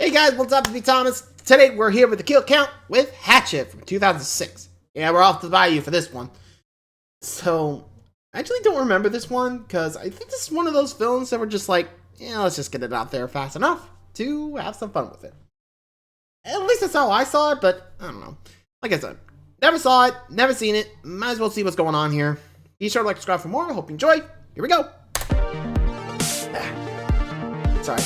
Hey guys, what's up? It's me, Thomas. Today we're here with the kill count with Hatchet from 2006. Yeah, we're off to the bayou for this one. So, I actually don't remember this one because I think this is one of those films that were just like, yeah, let's just get it out there fast enough to have some fun with it. At least that's how I saw it, but I don't know. Like I said, never saw it, never seen it. Might as well see what's going on here. Be sure to like, subscribe for more. I hope you enjoy. Here we go. Sorry.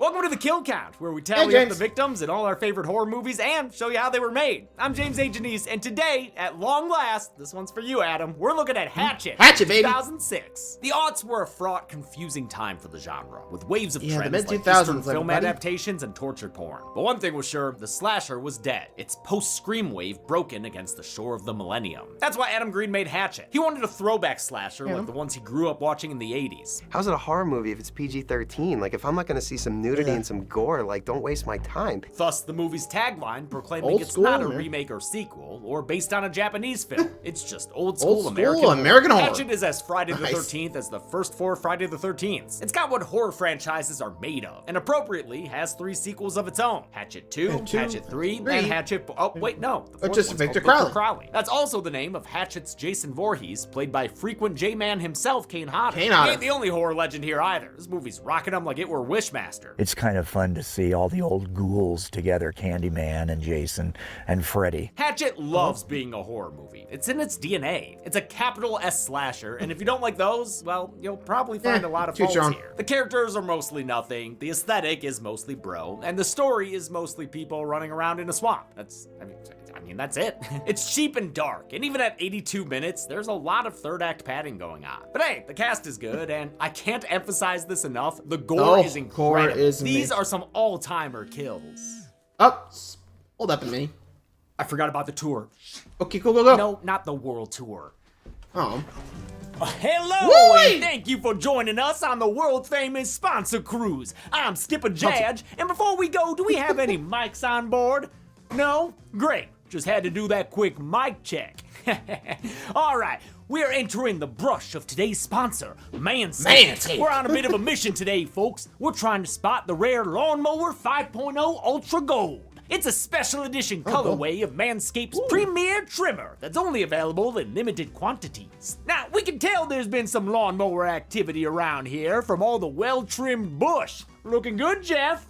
Welcome to the Kill Count, where we tally up the victims in all our favorite horror movies and show you how they were made. I'm James A. Janice, and today, at long last, this one's for you, Adam, we're looking at Hatchet, baby. 2006. The aughts were a fraught, confusing time for the genre, with waves of trends the like Eastern film adaptations and torture porn. But one thing was sure, the slasher was dead. Its post-scream wave broken against the shore of the millennium. That's why Adam Green made Hatchet. He wanted a throwback slasher like the ones he grew up watching in the 80s. How's it a horror movie if it's PG-13? Like, if I'm not gonna see some nudity and some gore, like, don't waste my time. Thus, the movie's tagline proclaiming it's not a remake or sequel, or based on a Japanese film. It's just old school American horror. Hatchet is as Friday the 13th as the first 4 Friday the 13ths. It's got what horror franchises are made of, and appropriately has 3 sequels of its own. Hatchet 2, Hatchet 3, and Hatchet... Oh, wait, no. The 4th just Victor Crowley. That's also the name of Hatchet's Jason Voorhees, played by frequent J-Man himself, Kane Hodder. He ain't the only horror legend here either. This movie's rocking him like it were Wishmaster. It's kind of fun to see all the old ghouls together, Candyman and Jason and Freddy. Hatchet loves being a horror movie. It's in its DNA. It's a capital S slasher, and if you don't like those, well, you'll probably find a lot of faults here. The characters are mostly nothing, the aesthetic is mostly bro, and the story is mostly people running around in a swamp. I mean, that's it. It's cheap and dark, and even at 82 minutes, there's a lot of third act padding going on. But hey, the cast is good, and I can't emphasize this enough, the gore is incredible. These are some all-timer kills. Oh, hold up a minute. I forgot about the tour. Okay, go. No, not the world tour. Oh. Hello, and thank you for joining us on the world-famous sponsor cruise. I'm Skipper Jadge, and before we go, do we have any mics on board? No? Great. Just had to do that quick mic check. All right, we're entering the brush of today's sponsor, Manscaped. We're on a bit of a mission today, folks. We're trying to spot the rare Lawnmower 5.0 Ultra Gold. It's a special edition colorway of Manscaped's premier trimmer that's only available in limited quantities. Now, we can tell there's been some lawnmower activity around here from all the well-trimmed bush. Looking good, Jeff?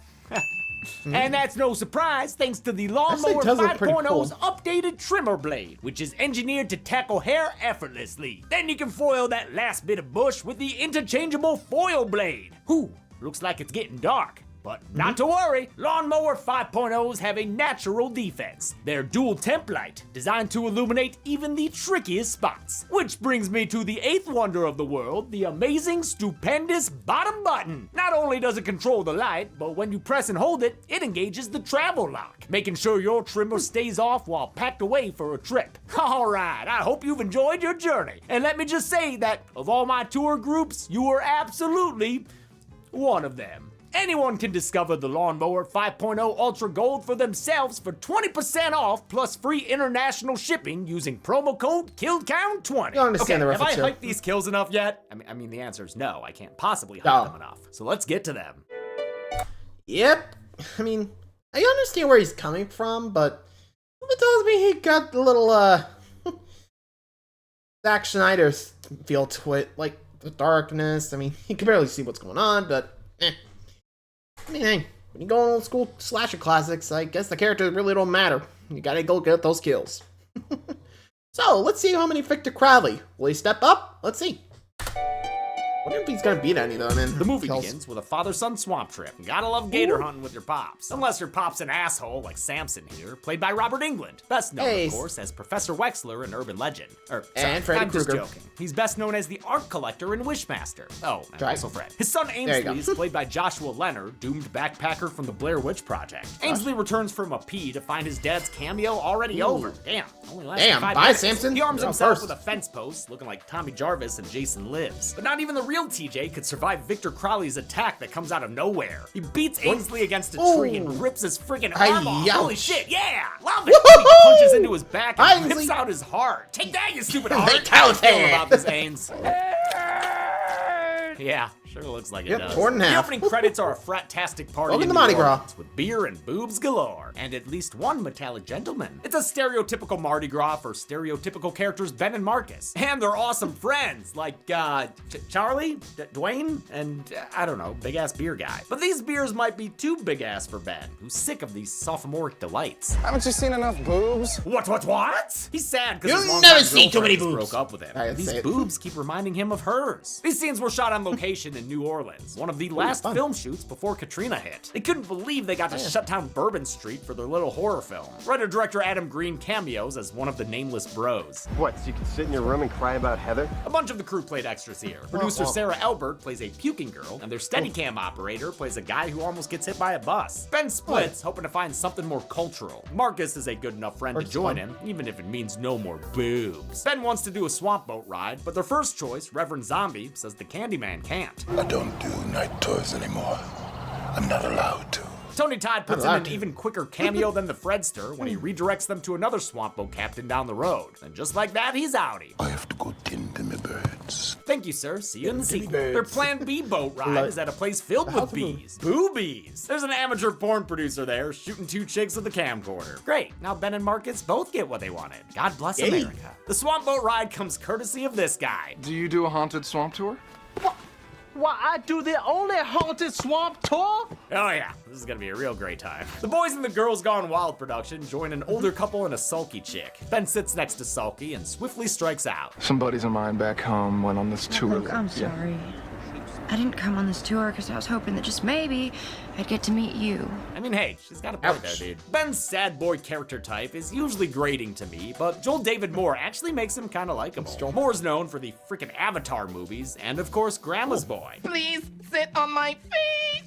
And that's no surprise, thanks to the Lawnmower 5.0's updated trimmer blade, which is engineered to tackle hair effortlessly. Then you can foil that last bit of bush with the interchangeable foil blade. Whew, looks like it's getting dark. But not to worry, Lawnmower 5.0s have a natural defense. They're dual temp light, designed to illuminate even the trickiest spots. Which brings me to the 8th wonder of the world, the amazing, stupendous bottom button. Not only does it control the light, but when you press and hold it, it engages the travel lock, making sure your trimmer stays off while packed away for a trip. Alright, I hope you've enjoyed your journey. And let me just say that, of all my tour groups, you are absolutely one of them. Anyone can discover the Lawnmower 5.0 Ultra Gold for themselves for 20% off plus free international shipping using promo code KILLCOUNT20. You understand the reference have I hyped these kills enough yet? I mean, the answer is no. I can't possibly hype them enough. So let's get to them. Yep. I mean, I understand where he's coming from, but it tells me he got a little, Zack Snyder's feel to it. Like, the darkness. I mean, he can barely see what's going on, but I mean, hey, when you go on old school slasher classics, I guess the characters really don't matter. You gotta go get those kills. So, let's see how many Victor Crowley. Will he step up? Let's see. I wonder if he's gonna beat any though, man. The movie begins with a father-son swamp trip. You gotta love gator hunting with your pops. Unless your pop's an asshole like Samson here, played by Robert Englund. Best known, of course, as Professor Wexler in Urban Legend. And Freddy I'm just Krueger. joking. He's best known as the art collector in Wishmaster. Oh, and also Fred. His son Ainsley is played by Joshua Leonard, doomed backpacker from the Blair Witch Project. Ainsley returns from a pee to find his dad's cameo already over. Damn, only lasted 5 minutes. Samson. He arms himself with a fence post, looking like Tommy Jarvis and Jason Lives. But not even the real TJ could survive Victor Crowley's attack that comes out of nowhere. He beats Ainsley against a tree and rips his friggin' arm off. Holy shit, yeah! Love it! He punches into his back and rips out his heart. Take that, you stupid heart! How you feeling about this, Ains? Yeah, Sure looks like it Yep, does. torn in The half. opening credits are a frat-tastic party Welcome in to New Mardi Gras. Orleans with beer and boobs galore, and at least one metallic gentleman. It's a stereotypical Mardi Gras for stereotypical characters Ben and Marcus, and they're awesome friends like Charlie, Dwayne, and I don't know, big-ass beer guy. But these beers might be too big-ass for Ben, who's sick of these sophomoric delights. Haven't you seen enough boobs? What? He's sad because his You'll longtime never see too many girlfriend boobs. broke up with him. I These say it. boobs keep reminding him of hers. These scenes were shot on location in New Orleans, one of the last fun. film shoots before Katrina hit. They couldn't believe they got to shut down Bourbon Street for their little horror film. Writer-director Adam Green cameos as one of the nameless bros. What, so you can sit in your room and cry about Heather? A bunch of the crew played extras here. Producer Sarah Elbert plays a puking girl, and their Steadicam operator plays a guy who almost gets hit by a bus. Ben splits, hoping to find something more cultural. Marcus is a good enough friend to join him, even if it means no more boobs. Ben wants to do a swamp boat ride, but their first choice, Reverend Zombie, says the Candyman can't. I don't do night tours anymore. I'm not allowed to. Tony Todd puts in allowed an to. even quicker cameo than the Fredster when he redirects them to another swamp boat captain down the road. And just like that, he's outie. I have to go tend to my birds. Thank you, sir. See you in the sequel. birds. Their Plan B boat ride is at a place filled with bees. Boobies. There's an amateur porn producer there shooting two chicks with a camcorder. Great. Now Ben and Marcus both get what they wanted. God bless America. The swamp boat ride comes courtesy of this guy. Do you do a haunted swamp tour? Why, I do the only haunted swamp tour? Oh yeah, this is gonna be a real great time. The Boys and the Girls Gone Wild production join an older couple and a sulky chick. Ben sits next to Sulky and swiftly strikes out. Some buddies of mine back home went on this tour. Look, I'm sorry. I didn't come on this tour because I was hoping that just maybe I'd get to meet you. I mean, hey, she's got a point there, dude. Ben's sad boy character type is usually grating to me, but Joel David Moore actually makes him kind of likable. Moore's known for the freaking Avatar movies, and of course, Grandma's Boy. Please sit on my face.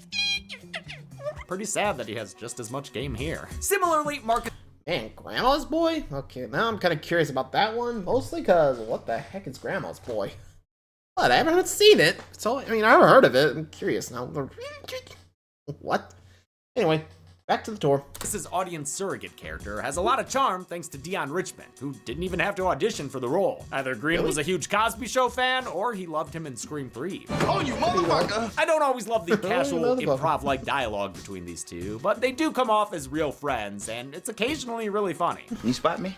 Pretty sad that he has just as much game here. Similarly, Marcus Man, Grandma's Boy? Okay, now I'm kind of curious about that one, mostly because what the heck is Grandma's Boy? But I haven't seen it, so I mean, I haven't heard of it. I'm curious now. What? Anyway, back to the tour. This audience surrogate character has a lot of charm thanks to Dion Richmond, who didn't even have to audition for the role. Either Green was a huge Cosby Show fan, or he loved him in Scream 3. Oh, you motherfucker! I don't always love the casual motherfucker. improv-like dialogue between these two, but they do come off as real friends, and it's occasionally really funny. You spot me?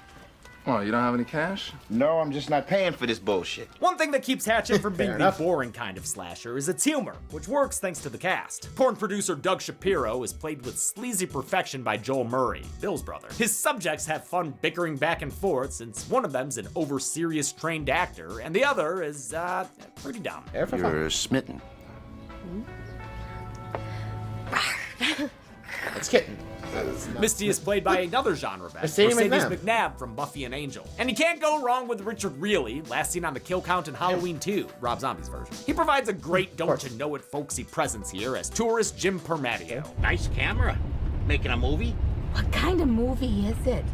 Well, you don't have any cash? No, I'm just not paying for this bullshit. One thing that keeps Hatchet from being Fair the enough. boring kind of slasher is its humor, which works thanks to the cast. Porn producer Doug Shapiro is played with sleazy perfection by Joel Murray, Bill's brother. His subjects have fun bickering back and forth since one of them's an over-serious trained actor, and the other is, pretty dumb. There for fun. You're smitten. It's kitten. Misty is played by another genre vet, Mercedes Mercedes McNabb. McNabb from Buffy and Angel. And you can't go wrong with Richard Reilly, last seen on the kill count in Halloween 2, Rob Zombie's version. He provides a great don't-you-know-it folksy presence here as tourist Jim Permattio. Nice camera. Making a movie? What kind of movie is it?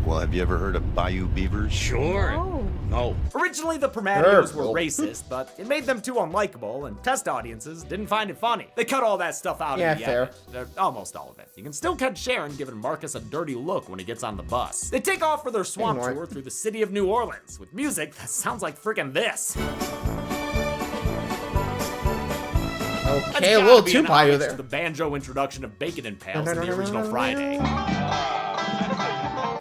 Well, have you ever heard of Bayou Beavers? Sure. Oh. No. Originally, the Permattios were Terrible. racist, but it made them too unlikable, and test audiences didn't find it funny. They cut all that stuff out Yeah, in the fair. end. Almost all of it. You can still catch Sharon giving Marcus a dirty look when he gets on the bus. They take off for their swamp Ignore it. tour through the city of New Orleans with music that sounds like freaking this. That's Okay, a gotta little be too an bio homage there. to the banjo introduction of Bacon and Pals in the original Friday.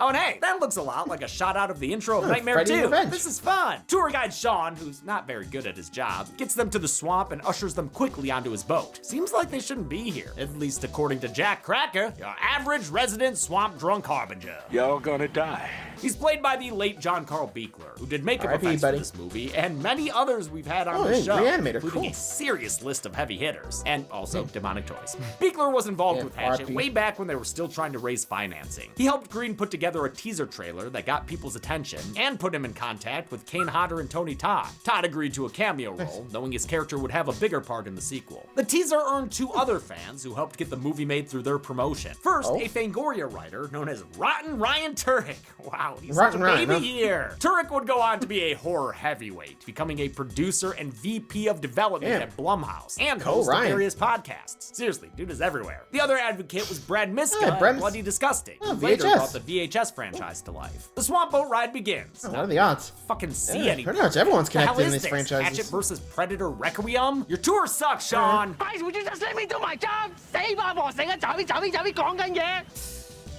Oh, and hey, that looks a lot like a shot out of the intro of Nightmare Freddy's 2. Revenge. This is fun. Tour guide Sean, who's not very good at his job, gets them to the swamp and ushers them quickly onto his boat. Seems like they shouldn't be here, at least according to Jack Cracker, your average resident swamp drunk harbinger. Y'all gonna die. He's played by the late John Carl Beekler, who did makeup R.I.P., effects buddy. for this movie, and many others we've had on Oh, the yeah, show, Reanimator, including cool. a serious list of heavy hitters, and also demonic toys. Beekler was involved Yeah, with Hatchet R.I.P. way back when they were still trying to raise financing. He helped Green put together a teaser trailer that got people's attention, and put him in contact with Kane Hodder and Tony Todd. Todd agreed to a cameo role, knowing his character would have a bigger part in the sequel. The teaser earned two other fans who helped get the movie made through their promotion. First, a Fangoria writer known as Rotten Ryan Turek. Wow, he's Rotten such a Ryan, baby huh? here. Turek would go on to be a horror heavyweight, becoming a producer and VP of development Damn. at Blumhouse, and host of Ryan. various podcasts. Seriously, dude is everywhere. The other advocate was Brad Miska Yeah, Brad at Mis- Bloody Disgusting, Oh, who later VHS. brought the VHS VHS franchise to life. The swamp boat ride begins. What are the odds? Fucking see Yeah, any. pretty much everyone's The hell connected in is these this? franchises. Hatchet versus Predator Requiem? Your tour sucks, Sean. Guys, would you just let me do my job? 死吧和成日走邊講緊嘢。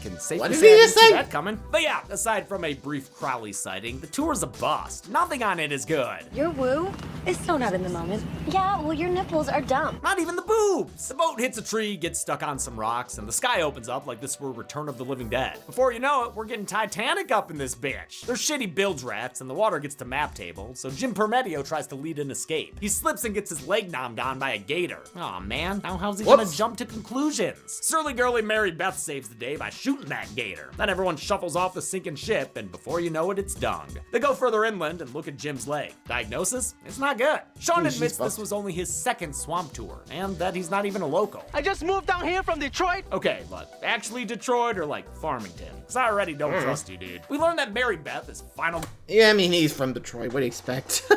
Can safely What did say he I didn't just see say? that coming. But yeah, aside from a brief Crowley sighting, the tour's a bust. Nothing on it is good. Your woo is so not in the moment. Yeah, well, your nipples are dumb. Not even the boobs. The boat hits a tree, gets stuck on some rocks, and the sky opens up like this were Return of the Living Dead. Before you know it, we're getting Titanic up in this bitch. There's shitty bilge rats, and the water gets to map table, so Jim Permedio tries to lead an escape. He slips and gets his leg nommed on by a gator. Aw, man, now how's he gonna jump to conclusions? Surly girly Mary Beth saves the day by shooting that gator. Then everyone shuffles off the sinking ship, and before you know it, it's dung. They go further inland and look at Jim's leg. Diagnosis? It's not good. Sean admits this was only his second swamp tour, and that he's not even a local. I just moved down here from Detroit. Okay, but actually Detroit or like Farmington? Because I already don't trust you, dude. We learned that Mary Beth is final. Yeah, I mean, he's from Detroit. What do you expect?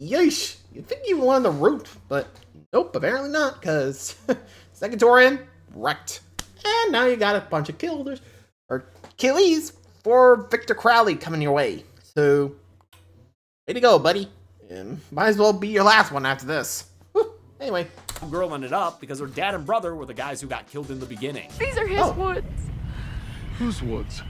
Yeesh. You'd think you won the route, but nope, apparently not, because second tour in, wrecked. And now you got a bunch of killers, or killies, for Victor Crowley coming your way. So, way to go, buddy. Might as well be your last one after this. Whew. Anyway. Girl ended up because her dad and brother were the guys who got killed in the beginning. These are his woods. Whose woods?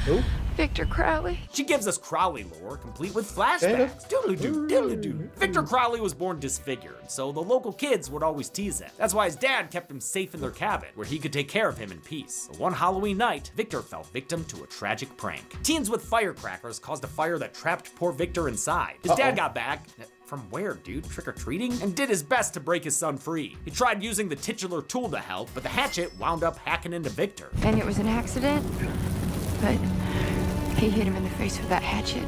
Who? Victor Crowley. She gives us Crowley lore, complete with flashbacks. Doodly-doo, doodly-doo. Victor Crowley was born disfigured, so the local kids would always tease him. That's why his dad kept him safe in their cabin, where he could take care of him in peace. But one Halloween night, Victor fell victim to a tragic prank. Teens with firecrackers caused a fire that trapped poor Victor inside. His dad got back. From where, dude? Trick-or-treating? And did his best to break his son free. He tried using the titular tool to help, but the hatchet wound up hacking into Victor. And it was an accident, but he hit him in the face with that hatchet,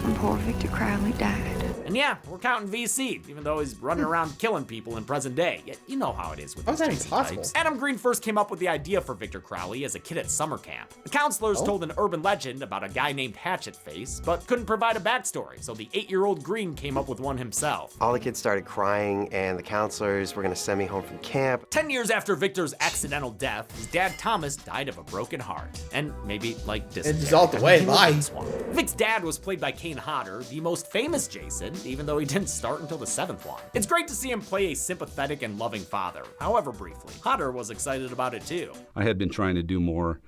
and poor Victor Crowley died. And yeah, we're counting VC, even though he's running around killing people in present day. Yet you know how it is with these crazy types. Adam Green first came up with the idea for Victor Crowley as a kid at summer camp. The counselors told an urban legend about a guy named Hatchet Face, but couldn't provide a backstory, so the 8-year-old Green came up with one himself. All the kids started crying, and the counselors were gonna send me home from camp. 10 years after Victor's accidental death, his dad Thomas died of a broken heart. And maybe, like, distant. It's all the way, bye. Vic's dad was played by Kane Hodder, the most famous Jason, even though he didn't start until the 7th one. It's great to see him play a sympathetic and loving father, however briefly. Hodder was excited about it too. I had been trying to do more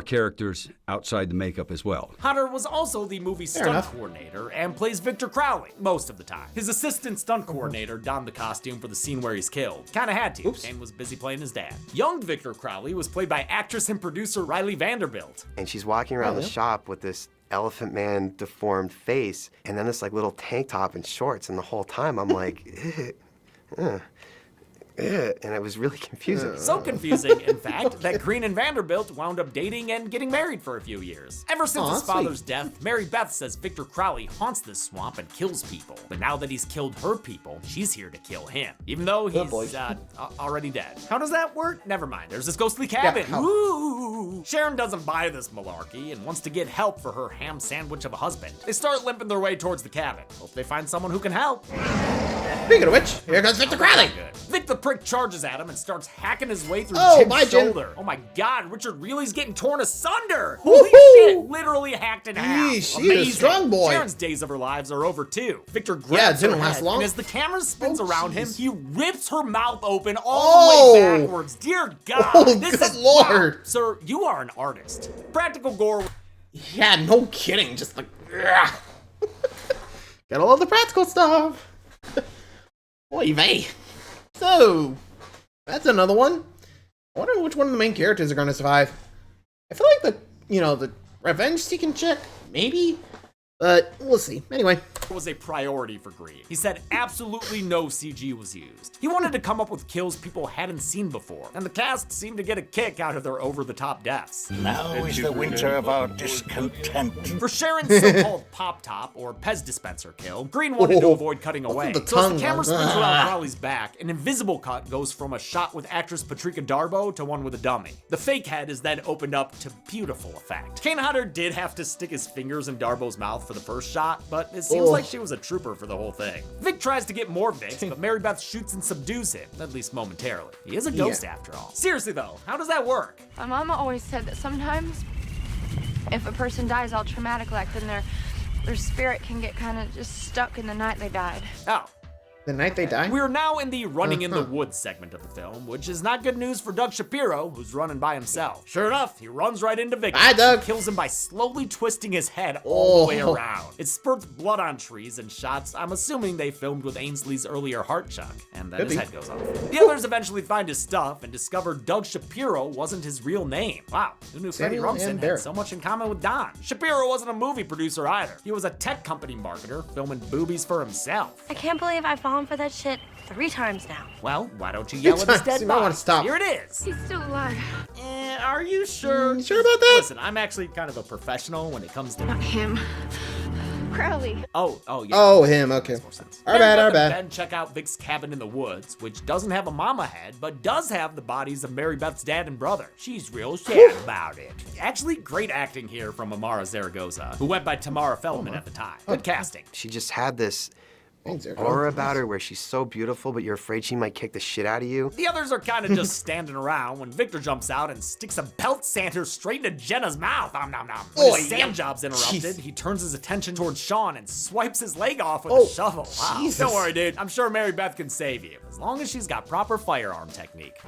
characters outside the makeup as well. Hodder was also the movie stunt coordinator and plays Victor Crowley most of the time. His assistant stunt coordinator donned the costume for the scene where he's killed. Kinda had to. Kane was busy playing his dad. Young Victor Crowley was played by actress and producer Riley Vanderbilt. And she's walking around the shop with this elephant man deformed face, and then this like little tank top and shorts, and the whole time I'm like, and it was really confusing. So confusing, in fact, that Green and Vanderbilt wound up dating and getting married for a few years. Ever since his father's death, Mary Beth says Victor Crowley haunts this swamp and kills people. But now that he's killed her people, she's here to kill him, even though he's already dead. How does that work? Never mind, there's this ghostly cabin. Ooh. Sharon doesn't buy this malarkey and wants to get help for her ham sandwich of a husband. They start limping their way towards the cabin. Hope they find someone who can help. Speaking of which, here comes Victor Crowley. Vic the prick charges at him and starts hacking his way through Jim's shoulder. Oh my god, Richard Reilly's getting torn asunder. Holy shit, literally hacked in half. She's a strong boy. Sharon's days of her lives are over too. Victor grabs her head, and as the camera spins around him, he rips her mouth open all the way backwards. Dear God, this is Lord. Wow. Sir, you are an artist. Practical gore. Yeah, no kidding. Just like, gotta love the practical stuff. Oy vey. So, that's another one. I wonder which one of the main characters are going to survive. I feel like the revenge-seeking chick, maybe? But we'll see. Anyway. Was a priority for Green. He said absolutely no CG was used. He wanted to come up with kills people hadn't seen before, and the cast seemed to get a kick out of their over-the-top deaths. Now is the winter of our discontent. For Sharon's so-called pop-top or Pez dispenser kill, Green wanted to avoid cutting away. So as the camera spins around Crowley's back, an invisible cut goes from a shot with actress Patrika Darbo to one with a dummy. The fake head is then opened up to beautiful effect. Kane Hodder did have to stick his fingers in Darbo's mouth for for the first shot, but it seems like she was a trooper for the whole thing. Vic tries to get more Vics, but Mary Beth shoots and subdues him, at least momentarily. He is a ghost after all. Seriously though, how does that work? My mama always said that sometimes if a person dies all traumatic like, then their spirit can get kind of just stuck in the night they died. Oh. The night they die? We're now in the running in the woods segment of the film, which is not good news for Doug Shapiro, who's running by himself. Sure enough, he runs right into Victor. Hi, Doug. Kills him by slowly twisting his head all the way around. It spurts blood on trees and shots I'm assuming they filmed with Ainsley's earlier heart chunk, and then his head goes off. The others eventually find his stuff and discover Doug Shapiro wasn't his real name. Wow, who knew Freddie Rumsen had so much in common with Don? Shapiro wasn't a movie producer either. He was a tech company marketer, filming boobies for himself. I can't believe I've fallen for that shit 3 times now. Well, why don't you yell at his dead You might want body? to stop. Here it is. He's still alive. Are you sure? Sure about that? Listen, I'm actually kind of a professional when it comes to... Not him. Crowley. Oh, yeah. Oh, him, okay. Our bad. Then check out Vic's cabin in the woods, which doesn't have a mama head, but does have the bodies of Mary Beth's dad and brother. She's real sad about it. Actually, great acting here from Amara Zaragoza, who went by Tamara Feldman at the time. Good casting. She just had this aura about her where she's so beautiful, but you're afraid she might kick the shit out of you. The others are kind of just standing around when Victor jumps out and sticks a belt sander straight into Jenna's mouth. Nom nom nom. When his sand job's interrupted, he turns his attention towards Sean and swipes his leg off with a shovel. Wow. Jesus. Don't worry, dude. I'm sure Mary Beth can save you, as long as she's got proper firearm technique.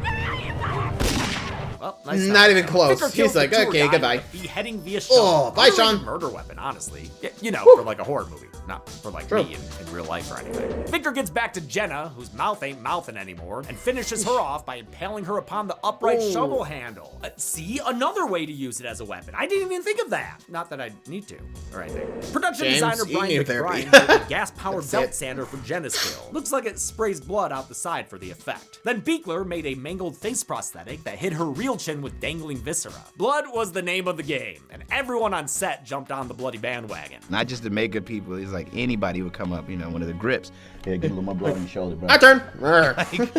Well, nice Not even close. Victor He's kills like, the tour okay, guide goodbye. with a beheading via shovel. Bye, Really Sean. a murder weapon, honestly. You know, for like a horror movie, not for like me in real life or anything. Victor gets back to Jenna, whose mouth ain't mouthing anymore, and finishes her off by impaling her upon the upright shovel handle. See, another way to use it as a weapon. I didn't even think of that. Not that I need to, or anything. Production designer Brian McBride built a gas-powered belt sander for Jenna's kill. Looks like it sprays blood out the side for the effect. Then Beekler made a mangled face prosthetic that hid her real chin with dangling viscera. Blood was the name of the game, and everyone on set jumped on the bloody bandwagon. Not just the makeup people, it's like anybody would come up, one of the grips. Yeah, get a little more blood on your shoulder, bro. My turn.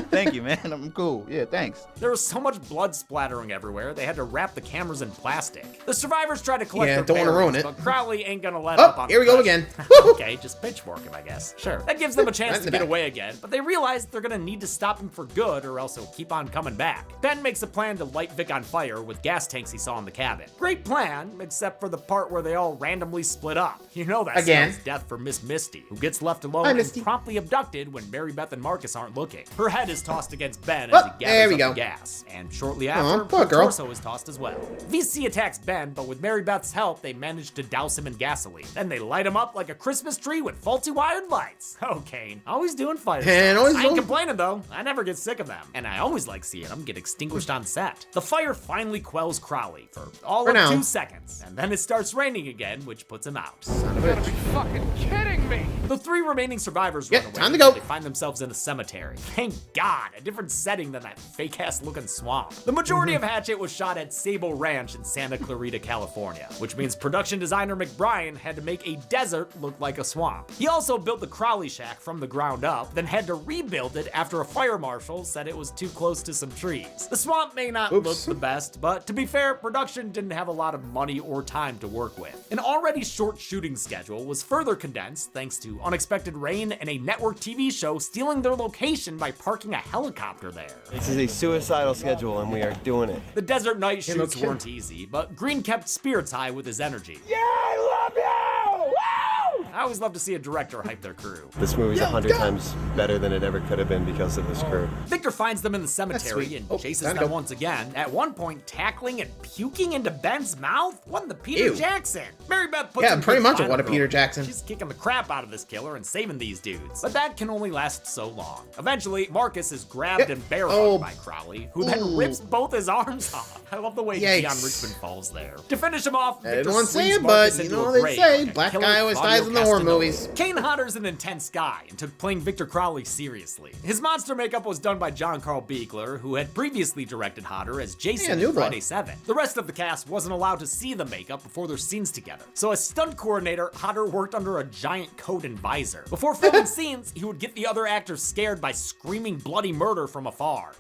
Thank you, man. I'm cool. Yeah, thanks. There was so much blood splattering everywhere, they had to wrap the cameras in plastic. The survivors tried to collect their don't want to ruin bearings, it. but Crowley ain't gonna let up on here we go again. Okay, just pitchfork him, I guess. Sure. That gives them a chance to get away again, but they realize they're gonna need to stop him for good or else he'll keep on coming back. Ben makes a plan to light Vic on fire with gas tanks he saw in the cabin. Great plan, except for the part where they all randomly split up. You know that spells death for Miss Misty, who gets left alone and promptly abducted when Mary Beth and Marcus aren't looking. Her head is tossed against Ben as he gathers up the gas, and shortly after, her torso is tossed as well. VC attacks Ben, but with Mary Beth's help, they manage to douse him in gasoline. Then they light him up like a Christmas tree with faulty wired lights. Oh, Kane, always doing fire starts. I ain't complaining though. I never get sick of them, and I always like seeing them get extinguished on set. The fire finally quells Crowley for all of 2 seconds, and then it starts raining again, which puts him out. You gotta be fucking kidding me! The 3 remaining survivors run away. Time to go. They find themselves in a cemetery. Thank God, a different setting than that fake-ass looking swamp. The majority of Hatchet was shot at Sable Ranch in Santa Clarita, California, which means production designer McBride had to make a desert look like a swamp. He also built the Crowley Shack from the ground up, then had to rebuild it after a fire marshal said it was too close to some trees. The swamp may not look the best, but to be fair, production didn't have a lot of money or time to work with. An already short shooting schedule was further condensed thanks to unexpected rain and a network TV show stealing their location by parking a helicopter there. This is a suicidal schedule and we are doing it. The desert night shoots weren't easy, but Green kept spirits high with his energy. Yeah, I love you! Woo! I always love to see a director hype their crew. This movie's 100 times better than it ever could have been because of this crew. Victor finds them in the cemetery and chases them once again, at one point tackling and puking into Ben's mouth? What in the Peter Jackson? Mary Beth puts him pretty much final what a Peter girl. Jackson. She's kicking the crap out of this killer and saving these dudes. But that can only last so long. Eventually, Marcus is grabbed and bear hugged by Crowley, who then rips both his arms off. I love the way Dion Richmond falls there. To finish him off, Victor Everyone's swings saying, Marcus but you into know a what they grave say, like a black killer guy always Claudio dies in the horror Castanova. movies. Kane Hodder's an intense guy and took playing Victor Crowley seriously. His monster makeup was done by John Carl Beekler, who had previously directed Hodder as Jason in Friday 7. The rest of the cast wasn't allowed to see the makeup before their scenes together. So as stunt coordinator, Hodder worked under a giant coat and visor. Before filming scenes, he would get the other actors scared by screaming bloody murder from afar.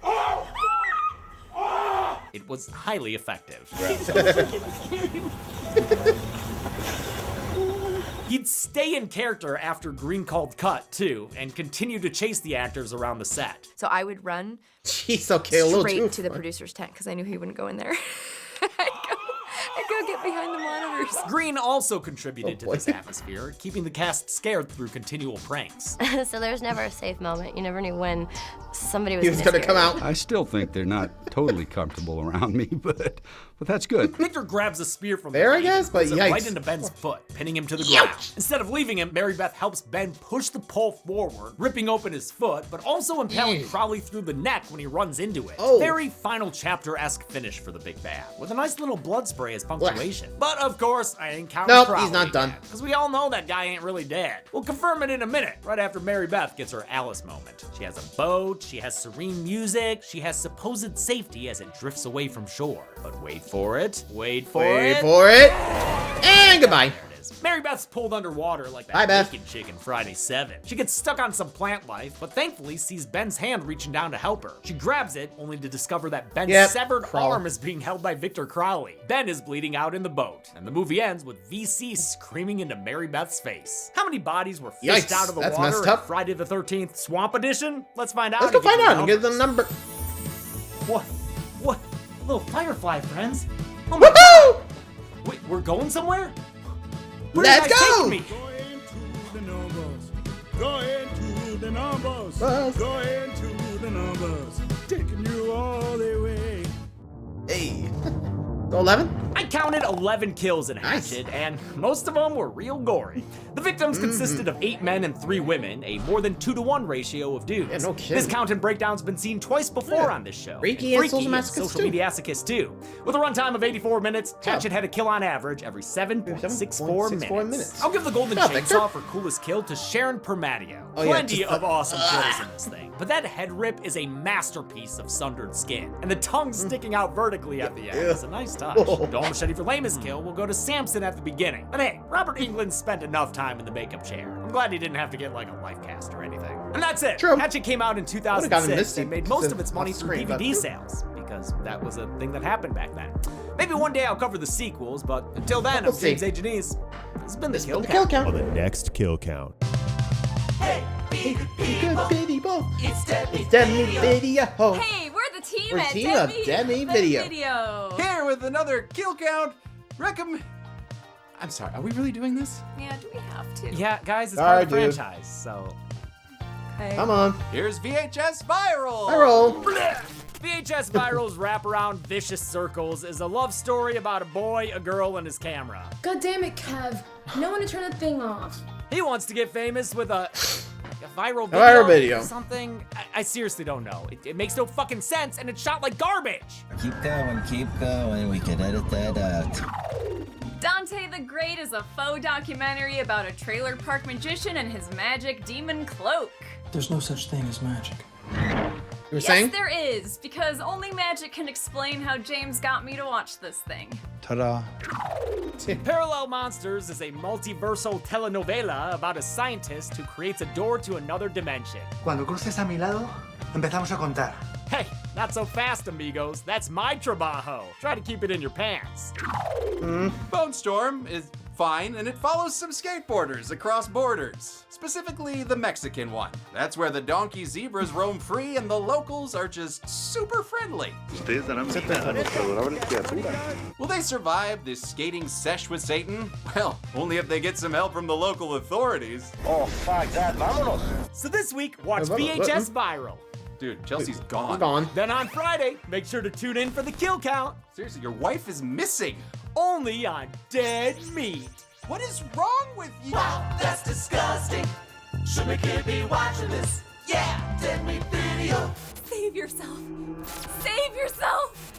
It was highly effective. He'd stay in character after green called cut, too, and continue to chase the actors around the set. So I would run Jeez, okay, a little too straight to the far. producer's tent because I knew he wouldn't go in there. I'd go get behind the monitors. Green also contributed to this atmosphere, keeping the cast scared through continual pranks. So there was never a safe moment. You never knew when somebody was, He was gonna come out. I still think they're not totally comfortable around me, but that's good. Victor grabs a spear from There, the I guess, but puts it yikes. right into Ben's foot, pinning him to the ground. Instead of leaving him, Mary Beth helps Ben push the pole forward, ripping open his foot, but also impaling Crowley through the neck when he runs into it. Oh. Very final chapter-esque finish for the big bad, with a nice little blood spray as punctuation. But of course, I ain't counting Nope, Crowley he's not done. because we all know that guy ain't really dead. We'll confirm it in a minute, right after Mary Beth gets her Alice moment. She has a boat, she has serene music, she has supposed safety as it drifts away from shore. But wait for it. Wait for Wait it. for it. And goodbye. There it is. Mary Beth's pulled underwater like Bye, that Beth. naked chick in Friday 7. She gets stuck on some plant life, but thankfully sees Ben's hand reaching down to help her. She grabs it, only to discover that Ben's Yep, severed Crowley. arm is being held by Victor Crowley. Ben is bleeding out in the boat, and the movie ends with VC screaming into Mary Beth's face. How many bodies were fished Yikes, out of the that's water messed in up. Friday the 13th Swamp Edition? Let's find out. Let's go and get find you out and get the numbers. number. What? Little firefly, friends. Oh my God. Woohoo! Wait, we're going somewhere? Where are you Let's guys go! taking me? Go into the numbers. Buzz. Go into the numbers. Taking you all the way. Hey. So 11? I counted 11 kills in Hatchet, and most of them were real gory. The victims consisted of 8 men and 3 women, a more than 2-to-1 ratio of dudes. Yeah, no kidding. This count and breakdown's been seen twice before on this show. Freaky and social masochist social too. media masochist too. With a runtime of 84 minutes, Hatchet had a kill on average every 7.64 minutes. I'll give the golden Oh, Victor. chainsaw for coolest kill to Sharon Permadio. Oh, yeah, Plenty just of the- awesome kills in this thing. But that head rip is a masterpiece of sundered skin, and the tongue sticking out vertically at the end is a nice touch. Dull Machete for lamest kill will go to Samson at the beginning. But hey, Robert Englund spent enough time in the makeup chair. I'm glad he didn't have to get like a life cast or anything. And that's it. True. Hatchet came out in Would've gotten 2006 Misty and made because most of its it's money off through screen, but- DVD sales, because that was a thing that happened back then. Maybe one day I'll cover the sequels, but until then, We'll I'm James see. A. Janice. This has been the Kill The Count. kill count. The next kill count. Good video. It's Demi Video. Hey, we're the team We're at team of Demi Video. Here with another kill count. I'm sorry, are we really doing this? Yeah, do we have to? Yeah, guys, it's Sorry, part of the dude. franchise, so. Okay. Come on. Here's VHS Viral. Viral. VHS Viral's wraparound vicious circles is a love story about a boy, a girl, and his camera. God damn it, Kev. No one to turn the thing off. He wants to get famous with a viral viral video. Something. I seriously don't know. It makes no fucking sense, and it's shot like garbage. Keep going. We can edit that out. Dante the Great is a faux documentary about a trailer park magician and his magic demon cloak. There's no such thing as magic. You were Yes, saying? there is, because only magic can explain how James got me to watch this thing. Ta-da. Parallel Monsters is a multiversal telenovela about a scientist who creates a door to another dimension. Cuando cruces a mi lado, empezamos a contar. Hey, not so fast, amigos. That's my trabajo. Try to keep it in your pants. Bone Storm is fine, and it follows some skateboarders across borders. Specifically, the Mexican one. That's where the donkey zebras roam free and the locals are just super friendly. Will they survive this skating sesh with Satan? Well, only if they get some help from the local authorities. Oh, fuck that. Vámonos. So this week, watch VHS Viral. Dude, Chelsea's gone. Gone. Then on Friday, make sure to tune in for the kill count. Seriously, your wife is missing. Only on Dead Meat. What is wrong with you? Wow, that's disgusting. Should my kid be watching this? Yeah, Dead Meat Video. Save yourself. Save yourself.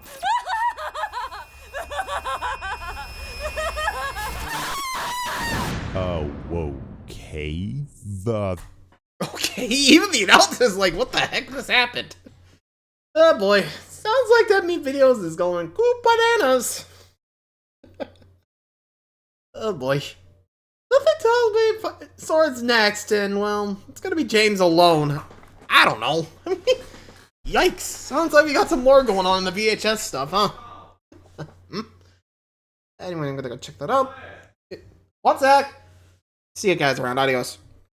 Okay. The Okay, even the announcer's like, what the heck just happened? Oh boy. Sounds like that meat videos is going cool bananas. Oh boy. Nothing tells me Sword's next, and well, it's gonna be James alone. I don't know. Yikes. Sounds like we got some more going on in the VHS stuff, huh? Anyway, I'm gonna go check that out. What's that? See you guys around. Adios.